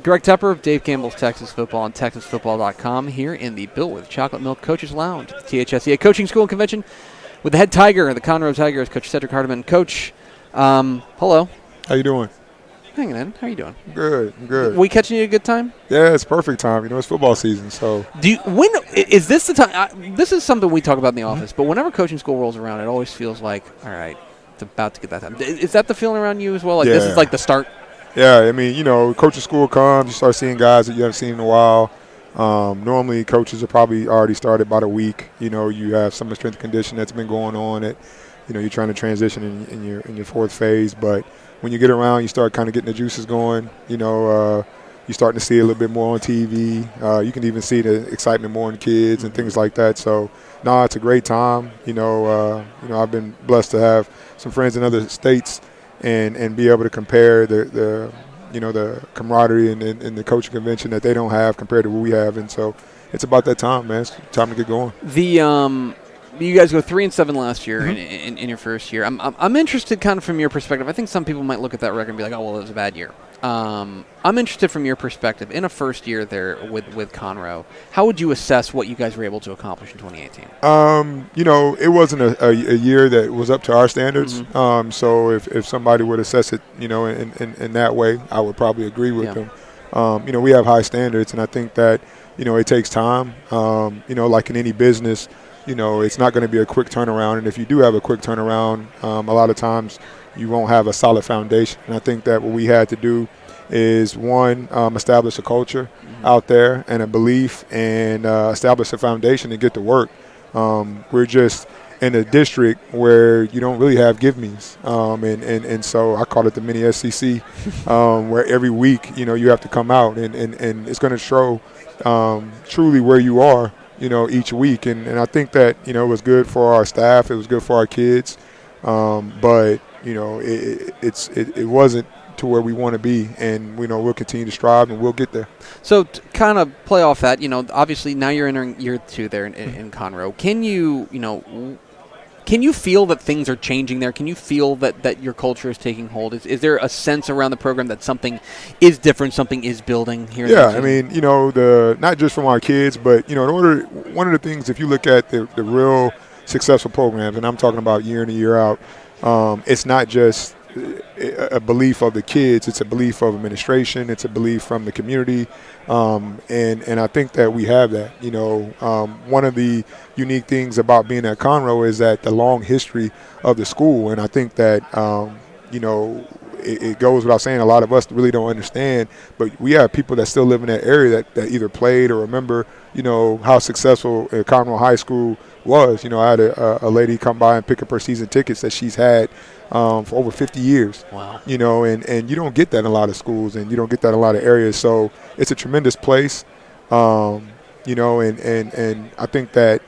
Greg Tepper of Dave Campbell's Texas Football and TexasFootball.com here in the Built with Chocolate Milk Coaches Lounge at the THSCA Coaching School and Convention with the head Tiger, the Conroe Tigers, Coach Cedric Hardiman. Coach, hello. How you doing? Hanging in. How you doing? Good, good. We catching you a good time? Yeah, it's perfect time. It's football season, so. Is this the time? This is something we talk about in the office, but whenever coaching school rolls around, it always feels like, all right, it's about to get that time. Is that the feeling around you as well? Like this is like the start? Yeah, I mean, coaching school comes, you start seeing guys that you haven't seen in a while. Normally, coaches are probably already started about a week. You have some strength and condition that's been going on. You're trying to transition in your fourth phase. But when you get around, you start kind of getting the juices going. You're starting to see a little bit more on TV. You can even see the excitement more in kids and things like that. So, no, it's a great time. I've been blessed to have some friends in other states and be able to compare the camaraderie and the coaching convention that they don't have compared to what we have. And so it's about that time, man. It's time to get going. You guys go 3-7 last year in your first year. I'm interested kind of from your perspective. I think some people might look at that record and be like, oh, well, it was a bad year. I'm interested from your perspective. In a first year there with Conroe, how would you assess what you guys were able to accomplish in 2018? It wasn't a year that was up to our standards. So if somebody would assess it, in that way, I would probably agree with them. We have high standards, and I think that, it takes time. Like in any business, it's not going to be a quick turnaround. And if you do have a quick turnaround, a lot of times you won't have a solid foundation. And I think that what we had to do is, one, establish a culture out there and a belief, and establish a foundation and get to work. We're just in a district where you don't really have give-me's. And so I call it the mini SEC, where every week, you have to come out and it's going to show truly where you are, each week. And I think that, it was good for our staff. It was good for our kids. But, it wasn't to where we want to be. And, we'll continue to strive and we'll get there. So to kind of play off that, obviously now you're entering year 2 there in Conroe. Can you feel that things are changing there? Can you feel that your culture is taking hold? Is there a sense around the program that something is different, something is building here? Yeah, I mean, not just from our kids, but, one of the things, if you look at the real successful programs, and I'm talking about year in and year out, it's not just a belief of the kids, it's a belief of administration, it's a belief from the community, and I think that we have that. One of the unique things about being at Conroe is that the long history of the school, and I think that it goes without saying, a lot of us really don't understand, but we have people that still live in that area that either played or remember how successful Conroe High School was. I had a lady come by and pick up her season tickets that she's had for over 50 years. Wow. And you don't get that in a lot of schools, and you don't get that in a lot of areas. So it's a tremendous place, and I think that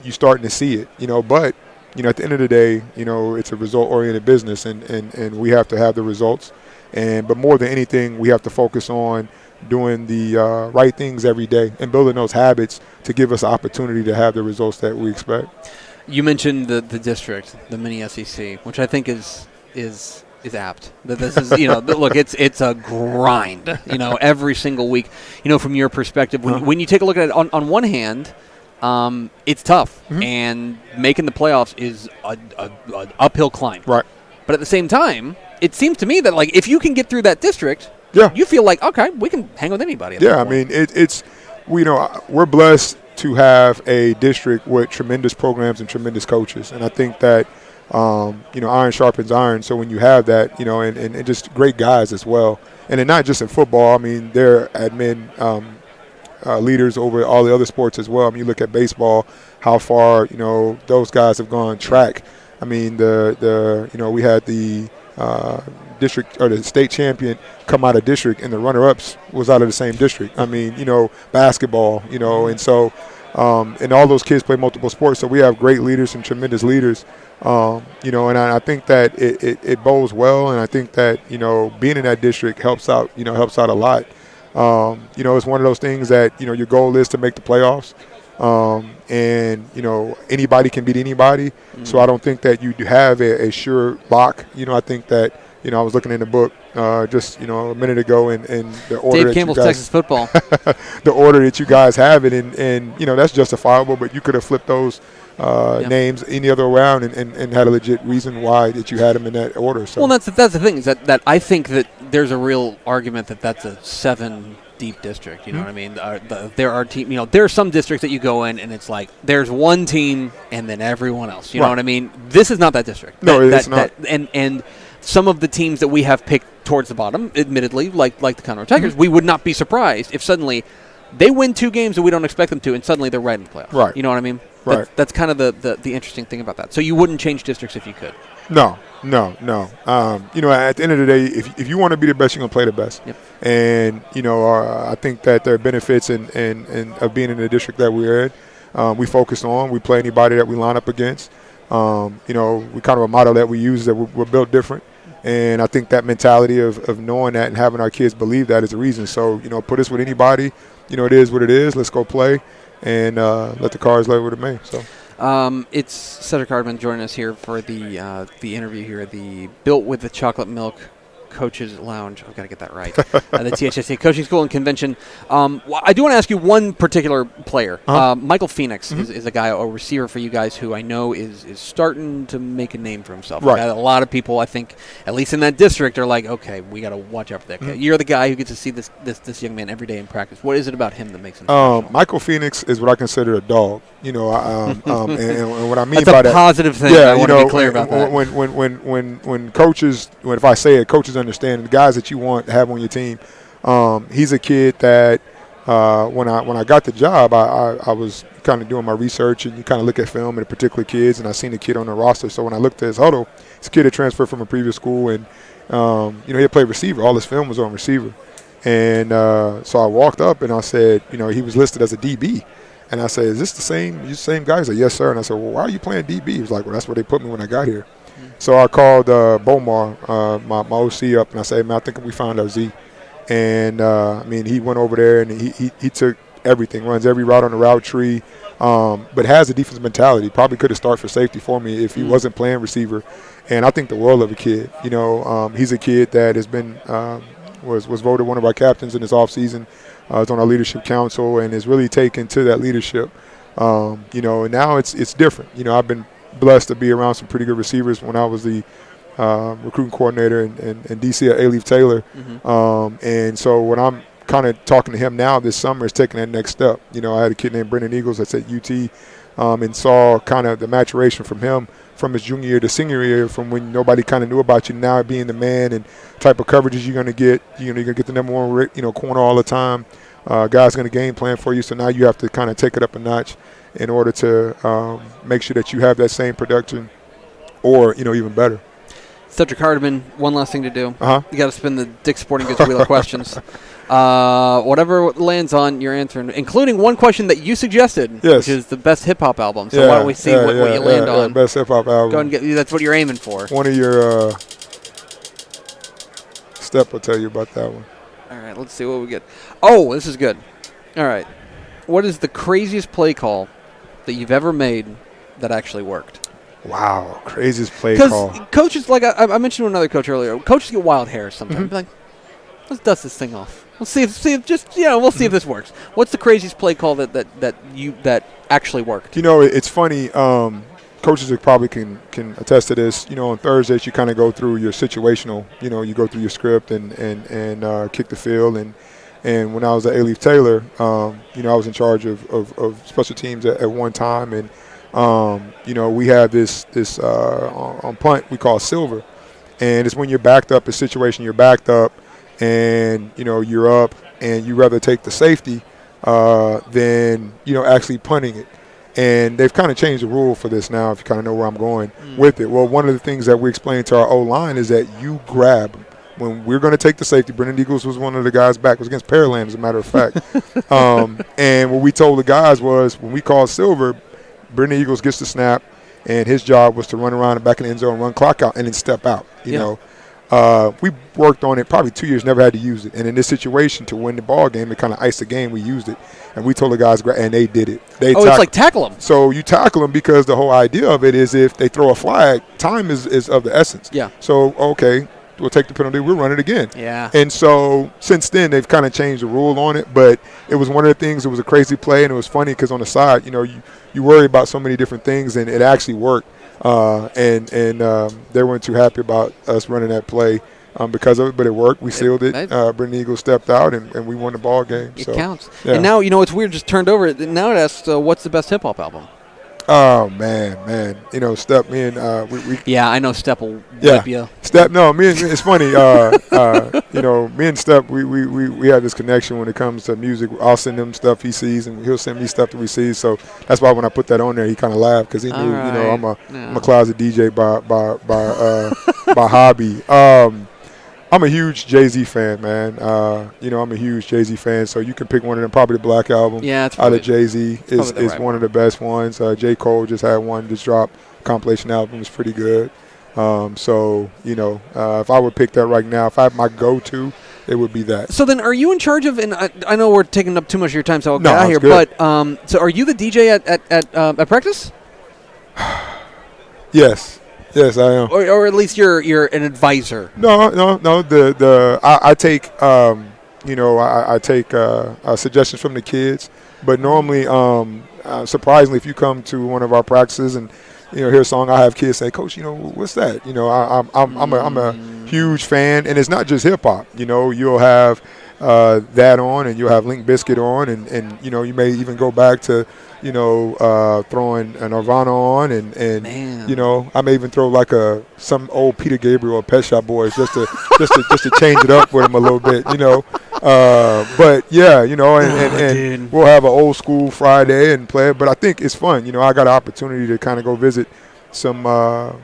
you're starting to see it, but, at the end of the day, it's a result-oriented business, and we have to have the results. But more than anything, we have to focus on doing the right things every day and building those habits to give us the opportunity to have the results that we expect. You mentioned the district, the mini SEC, which I think is apt. That this is, look, it's a grind, every single week. From your perspective, when you take a look at it, on one hand, it's tough, and making the playoffs is an uphill climb. Right. But at the same time, it seems to me that, like, if you can get through that district, you feel like, okay, we can hang with anybody. Yeah, I mean, it's we're blessed to have a district with tremendous programs and tremendous coaches. And I think that, iron sharpens iron. So when you have that, and just great guys as well. And then not just in football. I mean, they're admin leaders over all the other sports as well. I mean, you look at baseball, how far, those guys have gone. Track. I mean, we had the district or the state champion come out of district, and the runner-ups was out of the same district. I mean, basketball, and so and all those kids play multiple sports. So we have great leaders and tremendous leaders, and I think that it bodes well, and I think that being in that district helps out a lot. It's one of those things that your goal is to make the playoffs. And anybody can beat anybody. So I don't think that you have a sure lock. I think that I was looking in the book just a minute ago, and the order Dave Campbell's Texas football, the order that you guys have it, and that's justifiable. But you could have flipped those names any other around and had a legit reason why that you had them in that order. So. Well, that's the thing is that I think that there's a real argument that that's a 7 deep district. You know what I mean? There are there are some districts that you go in and it's like there's one team and then everyone else. You know what I mean? This is not that district. No, it's not. And some of the teams that we have picked towards the bottom, admittedly, like the Conroe Tigers, we would not be surprised if suddenly they win 2 games that we don't expect them to, and suddenly they're right in the playoffs. Right. You know what I mean? Right. That's kind of the interesting thing about that. So you wouldn't change districts if you could. No. At the end of the day, if you want to be the best, you're going to play the best. Yep. And, I think that there are benefits in of being in the district that we're in. We focus on. We play anybody that we line up against. We kind of a motto that we use is that we're built different. And I think that mentality of knowing that and having our kids believe that is a reason. So, put us with anybody. It is what it is. Let's go play and let the cards lay what it may. So. It's Cedric Hardman joining us here for the interview here, the Built with the Chocolate Milk Coaches Lounge. I've got to get that right. The THSA Coaching School and Convention. I do want to ask you one particular player. Michael Phoenix is a guy, a receiver for you guys who I know is starting to make a name for himself. Right. A lot of people, I think, at least in that district, are like, okay, we got to watch out for that guy. You're the guy who gets to see this young man every day in practice. What is it about him that makes him special? Michael Phoenix is what I consider a dog. And what I mean That's by a that, positive thing. yeah, I want to be clear about that. When coaches, if I say it, coaches understand the guys that you want to have on your team. He's a kid that when I got the job, I was kind of doing my research, and you kind of look at film and particular kids, and I seen the kid on the roster. So when I looked at his huddle, it's a kid that transferred from a previous school, and he had played receiver. All his film was on receiver, and so I walked up and I said, he was listed as a DB. And I said, is this the same guy? He said, yes, sir. And I said, well, why are you playing DB? He was like, well, that's where they put me when I got here. So I called Bomar, my OC, up, and I said, man, I think we found our Z. And, he went over there, and he took everything, runs every route on the route tree, but has a defensive mentality. Probably could have started for safety for me if he wasn't playing receiver. And I think the world of a kid. He's a kid that has been was voted one of our captains in his offseason. Is on our leadership council and is really taken to that leadership. And now it's different. I've been blessed to be around some pretty good receivers when I was the recruiting coordinator and DC at A-Leaf Taylor. And so when I'm kind of talking to him now this summer is taking that next step. I had a kid named Brendan Eagles that's at UT and saw kind of the maturation from him from his junior year to senior year, from when nobody kind of knew about you, now being the man and type of coverages you're going to get. You're going to get the number one corner all the time. Guys going to game plan for you, so now you have to kind of take it up a notch in order to make sure that you have that same production or, even better. Cedric Hardman, one last thing to do. You got to spin the Dick's Sporting Goods Wheel of Questions. Whatever lands on, you're answering, including one question that you suggested, which is the best hip-hop album. So why don't we see what you land on. Best hip-hop album. Go ahead and that's what you're aiming for. One of your Step will tell you about that one. All right, let's see what we get. Oh, this is good. All right. What is the craziest play call that you've ever made that actually worked? Wow, craziest play call. Because coaches, like I mentioned to another coach earlier, coaches get wild hairs sometimes. Like, let's dust this thing off. We'll see if we'll see if this works. What's the craziest play call that actually worked? It's funny. Coaches probably can attest to this. On Thursdays you kind of go through your situational. You go through your script and kick the field. And when I was at A-Leaf Taylor, I was in charge of special teams at one time. And we have this on punt we call silver, and it's when you're backed up. A situation you're backed up, and you're up, and you rather take the safety than actually punting it. And they've kind of changed the rule for this now, if you kind of know where I'm going with it. Well, one of the things that we explained to our O-line is that you grab when we're going to take the safety. Brendan Eagles was one of the guys back. It was against Pearland, as a matter of fact. And what we told the guys was when we called silver, Brendan Eagles gets the snap, and his job was to run around the back of the end zone, run clock out, and then step out. We worked on it probably 2 years, never had to use it. And in this situation, to win the ball game, it kind of iced the game. We used it, and we told the guys, and they did it. It's like tackle them. So you tackle them because the whole idea of it is if they throw a flag, time is of the essence. Yeah. So, okay, we'll take the penalty, we'll run it again. Yeah. And so since then, they've kind of changed the rule on it. But it was one of the things, it was a crazy play, and it was funny because on the side, you worry about so many different things, and it actually worked. And they weren't too happy about us running that play because of it, but it worked. We sealed it. Brendan Eagles stepped out, and we won the ball game. It so, counts. Yeah. And now, it's weird, just turned over. Now it asks, what's the best hip-hop album? Oh, man. Step, me and we yeah, I know Step will whip you. Step, no, it's funny. Me and Step, we have this connection when it comes to music. I'll send him stuff he sees, and he'll send me stuff that we see. So that's why when I put that on there, he kind of laughed because he knew, right. I'm a closet DJ by hobby. I'm a huge Jay-Z fan, man. I'm a huge Jay-Z fan, so you can pick one of them. Probably the Black Album out of Jay-Z is one of the best ones. J. Cole just had one just dropped. Compilation album is pretty good. If I would pick that right now, if I had my go-to, it would be that. So then are you in charge of, and I know we're taking up too much of your time, so I'll get out of here, good. But so are you the DJ at practice? Yes. Yes, I am. Or at least you're an advisor. No. I take I take suggestions from the kids, but normally, surprisingly, if you come to one of our practices and hear a song, I have kids say, "Coach, what's that?" I'm a huge fan, and it's not just hip hop. You'll have that on, and you'll have Limp Bizkit on, and you may even go back to throwing a Nirvana on, and I may even throw like some old Peter Gabriel or Pet Shop Boys just to change it up with them a little bit, But yeah, and we'll have an old school Friday and play it. But I think it's fun. I got an opportunity to kind of go visit some pro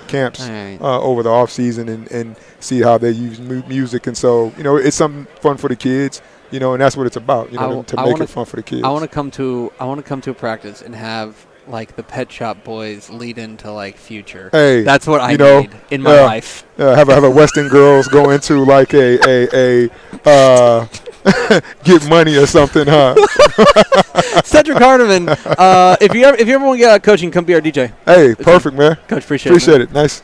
camps over the off season and see how they use music, and so it's something fun for the kids. And that's what it's about, to make it fun for the kids. I want to come to a practice and have like the Pet Shop Boys lead into like Future. Hey, that's what I need in my life. Have a Western Girls go into like a Get Money or something, huh? Cedric Hardiman, if you ever want to get out of coaching, come be our DJ. Hey, perfect, man. Coach, appreciate it. Nice.